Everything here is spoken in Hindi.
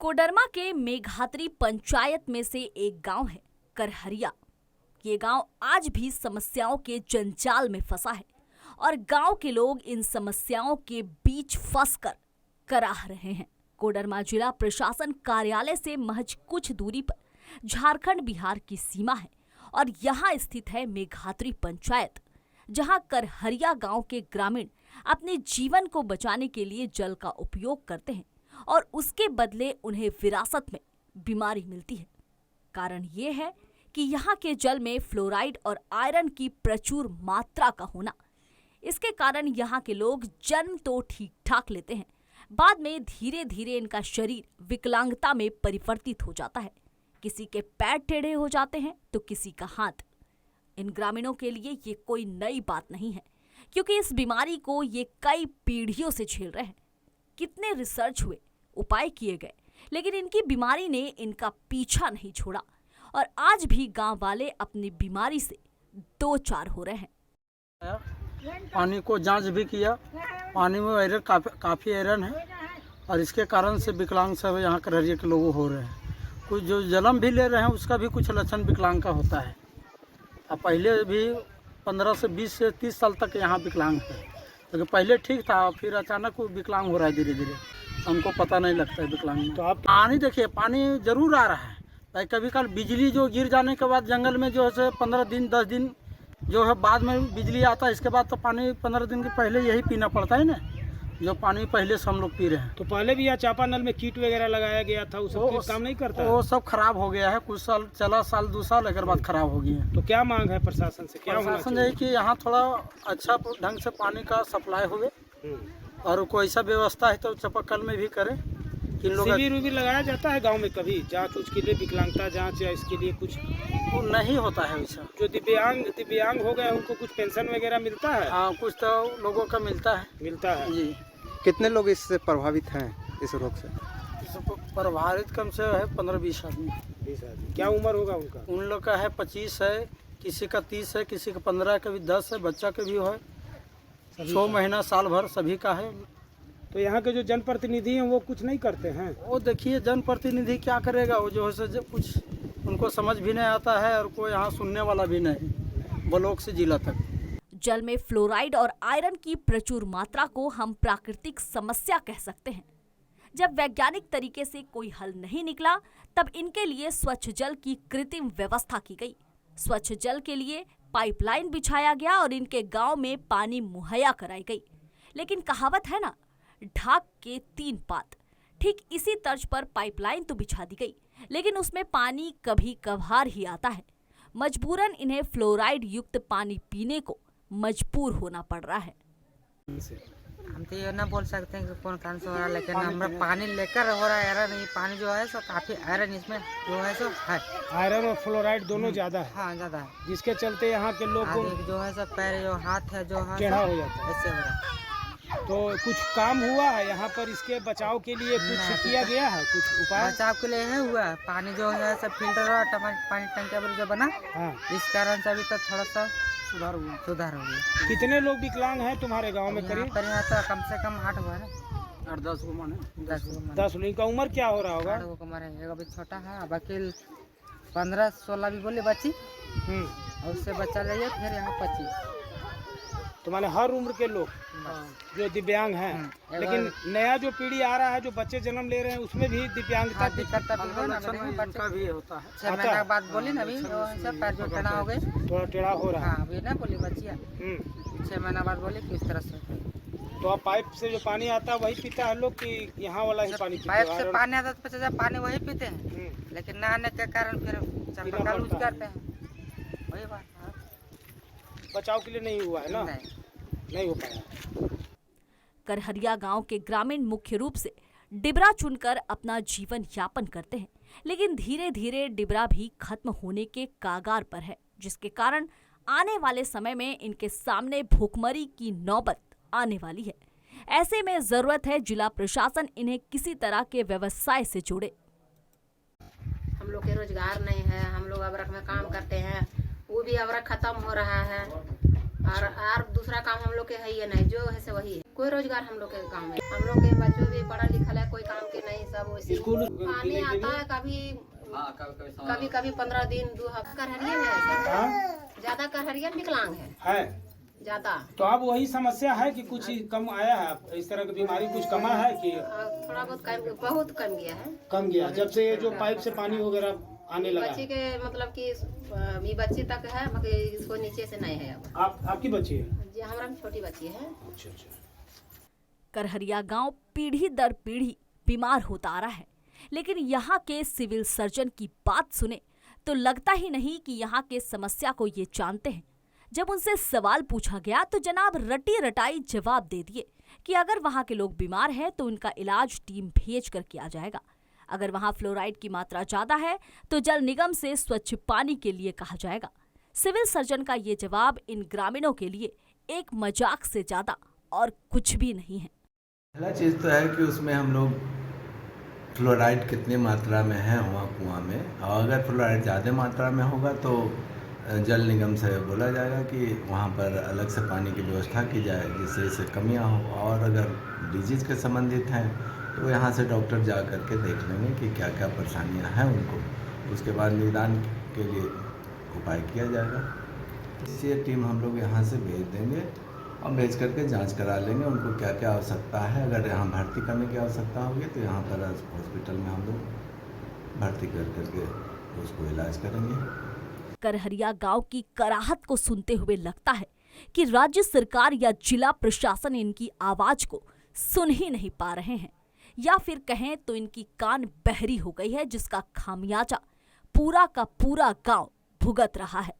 कोडरमा के मेघात्री पंचायत में से एक गांव है करहरिया। ये गांव आज भी समस्याओं के जंजाल में फंसा है और गांव के लोग इन समस्याओं के बीच फंसकर कराह रहे हैं। कोडरमा जिला प्रशासन कार्यालय से महज कुछ दूरी पर झारखंड बिहार की सीमा है और यहाँ स्थित है मेघात्री पंचायत, जहाँ करहरिया गांव के ग्रामीण अपने जीवन को बचाने के लिए जल का उपयोग करते हैं और उसके बदले उन्हें विरासत में बीमारी मिलती है। कारण ये है कि यहाँ के जल में फ्लोराइड और आयरन की प्रचुर मात्रा का होना। इसके कारण यहाँ के लोग जन्म तो ठीक ठाक लेते हैं, बाद में धीरे धीरे इनका शरीर विकलांगता में परिवर्तित हो जाता है। किसी के पैर टेढ़े हो जाते हैं तो किसी का हाथ। इन ग्रामीणों के लिए ये कोई नई बात नहीं है, क्योंकि इस बीमारी को ये कई पीढ़ियों से झेल रहे हैं। कितने रिसर्च हुए, उपाय किए गए, लेकिन इनकी बीमारी ने इनका पीछा नहीं छोड़ा और आज भी गांव वाले अपनी बीमारी से दो चार हो रहे हैं। पानी को जांच भी किया, पानी में आयरन काफ़ी आयरन है और इसके कारण से विकलांग सब यहाँ करहरिया के लोग हो रहे हैं। कुछ जो जन्म भी ले रहे हैं उसका भी कुछ लक्षण विकलांग का होता है। अब पहले भी 15 से 20 से 30 साल तक यहाँ विकलांग है, लेकिन पहले ठीक था, फिर अचानक वो विकलांग हो रहा है धीरे धीरे। हमको पता नहीं लगता है विकलांग। तो आप पानी देखिए, पानी जरूर आ रहा है भाई। कभी कल बिजली जो गिर जाने के बाद जंगल में जो है 15 दिन 10 दिन जो है बाद में बिजली आता है, इसके बाद तो पानी 15 दिन के पहले यही पीना पड़ता है ना, जो पानी पहले से हम लोग पी रहे हैं। तो पहले भी यहाँ चापानल में कीट वगैरह लगाया गया था, उस सब काम नहीं करता? वो सब खराब हो गया है, कुछ साल चला, साल 2 साल एक बाद खराब हो गया है। तो क्या मांग है प्रशासन से? क्या प्रशासन है कि यहाँ थोड़ा अच्छा ढंग से पानी का सप्लाई हुए और कोई ऐसा व्यवस्था है तो चापाकल में भी करें। शिविर उविर लगाया जाता है गांव में कभी, जांच उसके लिए, विकलांगता जांच या इसके लिए कुछ? वो नहीं होता है वैसा। जो दिव्यांग हो गए उनको कुछ पेंशन वगैरह मिलता है? हाँ, कुछ तो लोगों का मिलता है जी। कितने लोग इससे प्रभावित हैं इस रोग से? इसको प्रभावित कम से है 15-20 आदमी। 20 आदमी। क्या उम्र होगा उनका? उन लोग का है 25 है, किसी का 30 है, किसी का 15, कभी 10 है, बच्चा के भी है, 6 महीना साल भर सभी का है। तो यहाँ के जो जनप्रतिनिधि हैं वो कुछ नहीं करते हैं? वो देखिए, जनप्रतिनिधि क्या करेगा, वो जो है कुछ उनको समझ भी नहीं आता है और कोई यहाँ सुनने वाला भी नहीं, ब्लॉक से जिला तक। जल में फ्लोराइड और आयरन की प्रचुर मात्रा को हम प्राकृतिक समस्या कह सकते हैं। जब वैज्ञानिक तरीके से कोई हल नहीं निकला, तब इनके लिए स्वच्छ जल की कृत्रिम व्यवस्था की गई। स्वच्छ जल के लिए पाइपलाइन बिछाया गया और इनके गांव में पानी मुहैया कराई गई। लेकिन कहावत है ना, ढाक के 3 पात। ठीक इसी तर्ज पर पाइपलाइन तो बिछा दी गई, लेकिन उसमें पानी कभी कभार ही आता है। मजबूरन इन्हें फ्लोराइड युक्त पानी पीने को मजबूर होना पड़ रहा है। हम तो ये ना बोल सकते हैं कि कौन कारण से हो रहा है, लेकिन हमरा पानी लेकर हो रहा है आयरन। ये पानी जो है सो काफी आयरन इसमें जो है सो है। आयरन और फ्लोराइड दोनों ज्यादा है? हाँ, ज्यादा है, जिसके चलते यहाँ के लोग को जो है सो पैर जो हाथ है जो है टेढ़ा हो जाता है। ऐसे हो रहा है। तो कुछ काम हुआ है यहाँ पर इसके बचाव के लिए? कुछ किया गया है, कुछ उपाय बचाव के लिए है हुआ है? पानी जो है सब फिल्टर और पानी टंकी जो बना, हाँ, इस कारण से अभी तक थोड़ा सा सुधार हो गया। कितने लोग विकलांग हैं तुम्हारे गांव में? करीब यहाँ तो कम से कम 8 हुआ है, 8-10 को माने 10। इनका उम्र क्या हो रहा होगा? अभी छोटा है, बाकी 15-16 भी बोले बच्ची, और उससे बच्चा ले फिर यहाँ 25। तो माने हर उम्र के लोग जो दिव्यांग हैं। लेकिन नया जो पीढ़ी आ रहा है, जो बच्चे जन्म ले रहे हैं, उसमें भी दिव्यांगता का भी होता है। 6 महीने बाद बोली ना, अभी सब पैर जो टेढ़ा हो गए, थोड़ा टेढ़ा हो रहा है। हाँ, अभी ना बोली बच्चिया 6 महीना बाद बोली कि इस तरह से। तो अब पाइप से जो पानी आता है वही पीता है लोग कि यहाँ वाला ही पानी पीते हैं? पाइप से पानी आता है तो पानी वही पीते हैं, लेकिन ना आने के कारण फिर चापाकल यूज करते हैं। वही बात है, बचाव के लिए नहीं हुआ है ना? नहीं हो पाया। करहरिया गांव के ग्रामीण मुख्य रूप से डिबरा चुनकर अपना जीवन यापन करते हैं, लेकिन धीरे धीरे डिबरा भी खत्म होने के कागार पर है, जिसके कारण आने वाले समय में इनके सामने भूखमरी की नौबत आने वाली है। ऐसे में जरूरत है जिला प्रशासन इन्हें किसी तरह के व्यवसाय से जोड़े। हम लोग के रोजगार नहीं है, हम लोग अबरक में काम करते हैं, वो भी अबरक खत्म हो रहा है। और दूसरा काम हम लोग के है ही नहीं, जो है से वही है। कोई रोजगार हम लोग के गाँव में, हम लोग के बच्चों भी पढ़ा लिखा है, कोई काम के नहीं, सब वैसे स्कूल पानी आता है कभी कभी 15 दिन 2 हफ्ते। करहरियन है, ज्यादा करहरियन विकलांग है ज्यादा। तो अब वही समस्या है कि कुछ कम आया है, इस तरह की बीमारी कुछ कमा है कि थोड़ा बहुत कम गया है। कम गया जब से ये जो पाइप से पानी वगैरह आने लगा बच्ची के मतलब कि ये बच्ची तक है, बाकी इसको नीचे से नहीं है। अब आपकी बच्ची है जी, हमारा छोटी बच्ची है। अच्छा। करहरिया गांव पीढ़ी दर पीढ़ी बीमार होता आ रहा है, लेकिन यहाँ के सिविल सर्जन की बात सुने तो लगता ही नहीं कि यहाँ के समस्या को ये जानते हैं। जब उनसे सवाल पूछा गया तो जनाब रटी रटाई जवाब दे दिए कि अगर वहाँ के लोग बीमार हैं तो उनका इलाज टीम भेज कर किया जाएगा। अगर वहाँ फ्लोराइड की मात्रा ज्यादा है तो जल निगम से स्वच्छ पानी के लिए कहा जाएगा। सिविल सर्जन का ये जवाब इन ग्रामीणों के लिए एक मजाक से ज्यादा और कुछ भी नहीं है। पहला चीज़ तो है कि उसमें हम लोग फ्लोराइड कितनी मात्रा में है वहाँ कुआं में, और अगर फ्लोराइड ज़्यादा मात्रा में होगा तो जल निगम से बोला जाएगा कि वहाँ पर अलग से पानी की व्यवस्था की जाए जिससे इसे कमियाँ हो। और अगर डिजीज़ के संबंधित हैं तो यहाँ से डॉक्टर जा कर के देख लेंगे कि क्या क्या परेशानियाँ हैं उनको, उसके बाद निदान के लिए उपाय किया जाएगा। इसलिए टीम हम लोग यहाँ से भेज देंगे और भेज करके जांच करा लेंगे उनको क्या क्या आवश्यकता है। अगर यहाँ भर्ती करने की आवश्यकता होगी तो यहाँ पर हॉस्पिटल में हम लोग भर्ती कर करके उसको इलाज करेंगे। करहरिया गांव की कराहत को सुनते हुए लगता है कि राज्य सरकार या जिला प्रशासन इनकी आवाज को सुन ही नहीं पा रहे हैं, या फिर कहें तो इनकी कान बहरी हो गई है, जिसका खामियाजा पूरा का पूरा गांव भुगत रहा है।